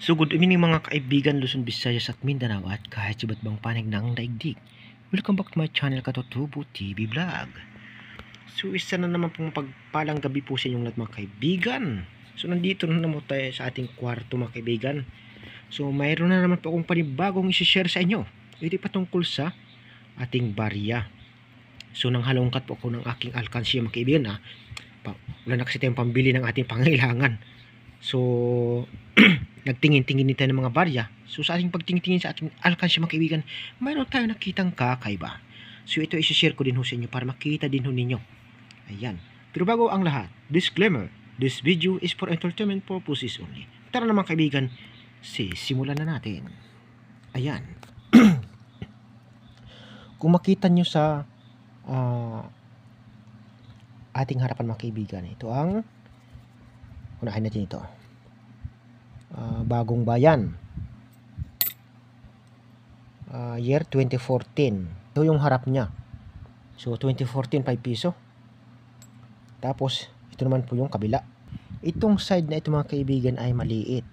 So good evening mga kaibigan Luzon, Visayas at Mindanao at kahit sa iba't ibang panig ng daigdig. Welcome back to my channel Katutubo TV Vlog. So isa na naman pong pagpalang gabi po sa inyong lahat mga kaibigan. So nandito na naman tayo sa ating kwarto mga kaibigan. So mayroon na naman po akong panibagong isi-share sa inyo. Ito patungkol sa ating barya. So nang halongkat po ako ng aking alkansya mga kaibigan wala na kasi tayong pambili ng ating pangailangan. So nagtingin-tingin din tayo ng mga barya. So sa ating pagtingin-tingin sa ating alkansya mga kaibigan, mayroon tayo nakitang kakaiba. So ito isi-share ko din ho sa inyo para makita din ho ninyo. Ayan. Pero bago ang lahat, disclaimer, this video is for entertainment purposes only. Tara na mga kaibigan, simulan na natin. Ayan. Kung makita nyo sa ating harapan mga kaibigan, ito ang unahin natin ito. Bagong Bayan, year 2014. Ito yung harap niya. So 2014 5 piso. Tapos ito naman po yung kabila. Itong side na ito mga kaibigan ay maliit.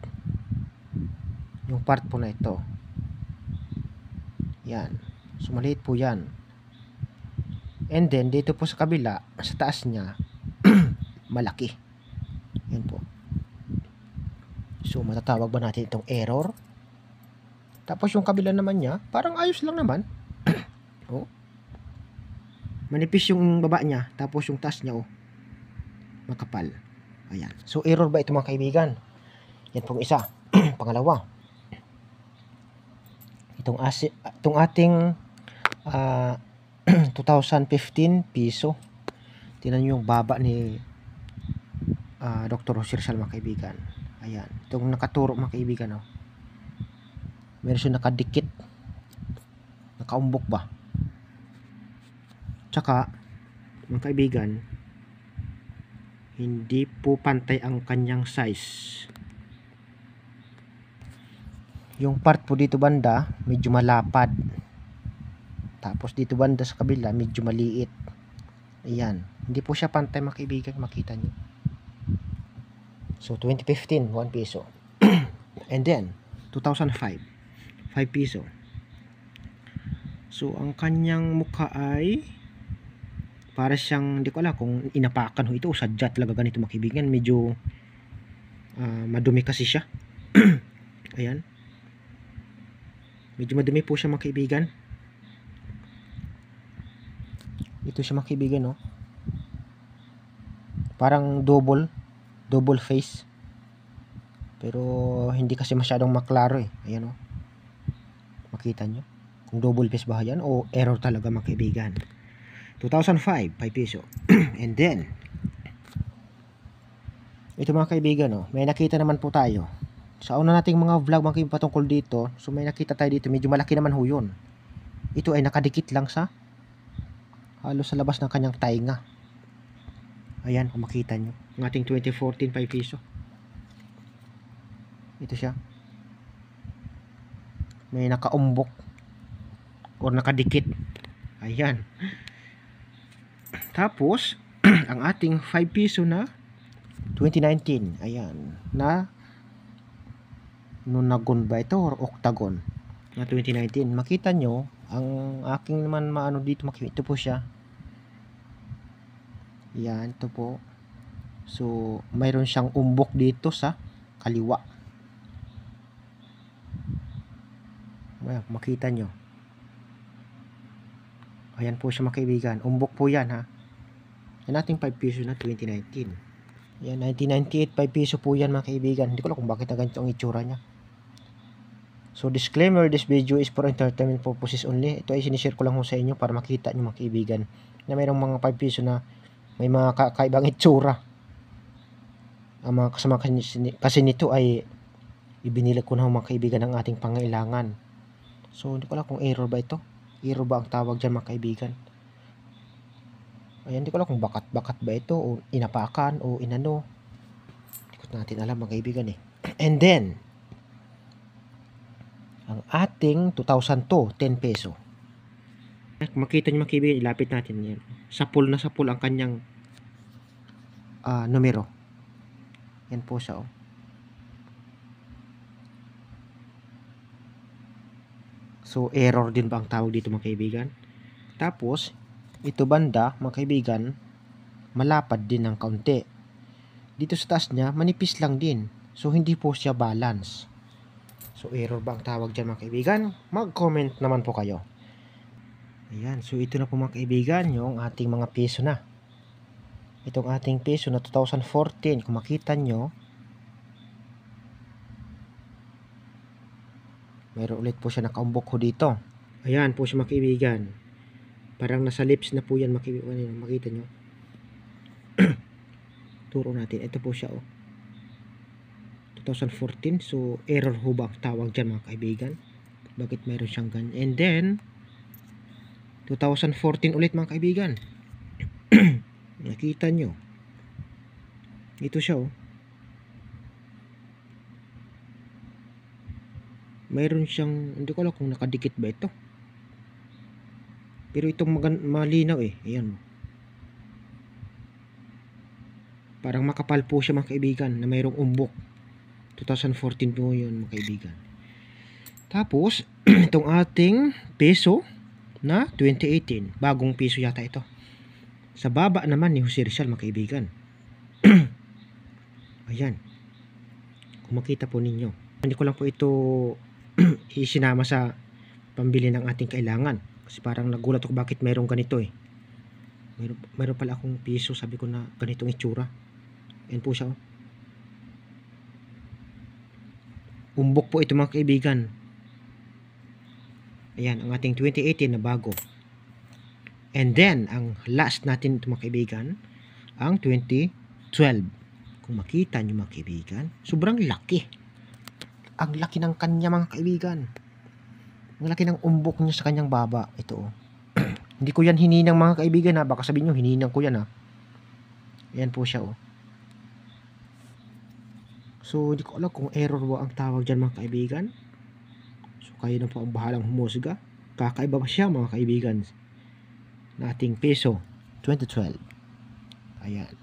Yung part po na ito, yan. So maliit po yan. And then dito po sa kabila, sa taas niya malaki. Yan po. So matatawag ba natin itong error? Tapos yung kabila naman niya, parang ayos lang naman. Oh. Manipis yung baba niya, tapos yung taas niya makapal. Ayan. So error ba ito mga kaibigan? Yan pong isa. Pangalawa, itong ating 2015 piso. Tingnan niyo yung baba ni Dr. Jose Rizal mga kaibigan. Ayan, itong nakaturo mga kaibigan meron siya nakadikit, nakaumbok ba. Tsaka mga kaibigan, hindi po pantay ang kanyang size. Yung part po dito banda medyo malapad, tapos dito banda sa kabila medyo maliit. Ayan, hindi po siya pantay mga kaibigan, makita nyo. So 2015 1 piso. And then 2005 5 piso. So ang kanyang mukha ay para siyang, hindi ko alam kung inapakan ho ito o sadya talaga ganito mga kaibigan. Medyo madumi kasi siya. Ayan, medyo madumi po siya mga kaibigan. Ito siya mga kaibigan parang double face, pero hindi kasi masyadong maklaro Ayan makita nyo kung double face ba yan o error talaga mga kaibigan. 2005 5 piso. And then ito mga kaibigan may nakita naman po tayo sa una nating mga vlog mga kaibigan patungkol dito. So may nakita tayo dito, medyo malaki naman ho yun. Ito ay nakadikit lang sa halos sa labas ng kanyang tainga. Ayan, kung makita nyo ang ating 2014 5 piso. Ito siya, may nakaumbok or nakadikit. Ayan. Tapos ang ating 5 piso na 2019, ayan, na nonagon ba ito or octagon na 2019. Makita nyo ang aking naman maano dito, ito po siya. Yan, ito po. So mayroon siyang umbok dito sa kaliwa. Ayan, makita nyo. Ayan po siya mga kaibigan. Umbok po yan Yan ating 5 piso na 2019. Yan, 1998 5 piso po yan mga kaibigan. Hindi ko alam kung bakit na ganito ang itsura nya. So disclaimer, this video is for entertainment purposes only. Ito ay sinishare ko lang sa inyo para makita nyo mga kaibigan na mayroong mga 5 piso na may mga kakaibang itsura. Ang mga kasama kasi nito ay ibinili ko na mga kaibigan ng ating pangailangan. So hindi ko alam kung error ba ito. Error ba ang tawag dyan mga kaibigan. Ayan, hindi ko alam kung bakat ba ito o inapakan o inano. Hindi ko natin alam mga kaibigan And then ang ating 2002 10 peso. Makita nyo mga kaibigan, ilapit natin yan. Sapul na sapul ang kanyang numero. Yan po siya So error din ba ang tawag dito mga kaibigan? Tapos ito banda mga kaibigan, malapad din ng kaunti. Dito sa taas niya manipis lang din. So hindi po siya balance. So error ba ang tawag dyan mga kaibigan? Mag-comment naman po kayo. Ayan, so ito na po mga kaibigan yung ating mga piso na. Itong ating piso na 2014, kung makita nyo, mayroon ulit po siya nakaumbok ko dito. Ayan po siya mga kaibigan. Parang nasa lips na po yan mga kaibigan. Makita nyo. Turo natin. Ito po siya 2014. So error ho ba ang tawag dyan mga kaibigan? Bakit mayroon siyang ganyan? And then 2014 ulit mga kaibigan. Nakita nyo. Ito siya mayroon siyang, hindi ko alam kung nakadikit ba ito. Pero itong malinaw ayan. Parang makapal po siya mga kaibigan na mayroong umbok. 2014 po yun mga kaibigan. Tapos itong ating peso na 2018, bagong piso yata ito. Sa baba naman ni Jose Rizal mga kaibigan. Ayan. Kung makita po ninyo. Hindi ko lang po ito isinama sa pambili ng ating kailangan. Kasi parang nagulat ako bakit mayroong ganito Mayroon pala akong piso, sabi ko na ganitong itsura. Ayan po siya Umbok po ito mga kaibigan. Ayan, ang ating 2018 na bago. And then, ang last natin ito mga kaibigan, ang 2012. Kung makita nyo mga kaibigan, sobrang laki. Ang laki ng kanya mga kaibigan. Ang laki ng umbok niya sa kanyang baba. Ito Hindi ko yan hininang mga kaibigan baka sabihin nyo hininang ko yan Ayan po siya So hindi ko alam kung error ba ang tawag dyan mga kaibigan. So kayo na po ang bahalang humusga. Kakaiba ba siya mga kaibigan na ating peso 2012. Ayan.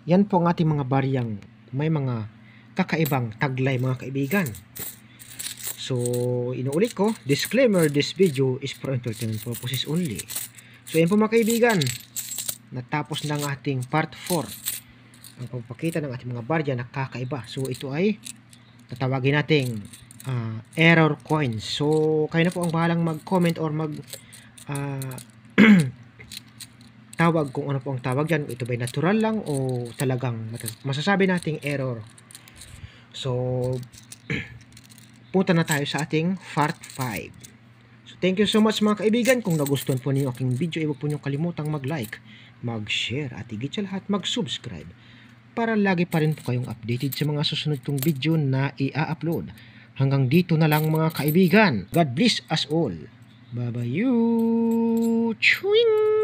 Yan po ang ating mga baryang may mga kakaibang taglay mga kaibigan. So inuulit ko, disclaimer, this video is for entertainment purposes only. So yan po mga kaibigan, natapos na ang ating part 4, ang pagpakita ng ating mga barya na kakaiba. So ito ay tatawagin nating error coins. So kayo na po ang bahalang mag-comment or mag tawag kung ano po ang tawag dyan. Ito ba natural lang o talagang masasabi nating error. So punta na tayo sa ating part 5. So thank you so much mga kaibigan. Kung nagustuhan po ninyo aking video, huwag po nyo kalimutang mag-like, mag-share at higit sa lahat mag-subscribe para lagi pa rin po kayong updated sa mga susunod kong video na i-upload. Hanggang dito na lang mga kaibigan. God bless us all. Bye bye you. Chewing!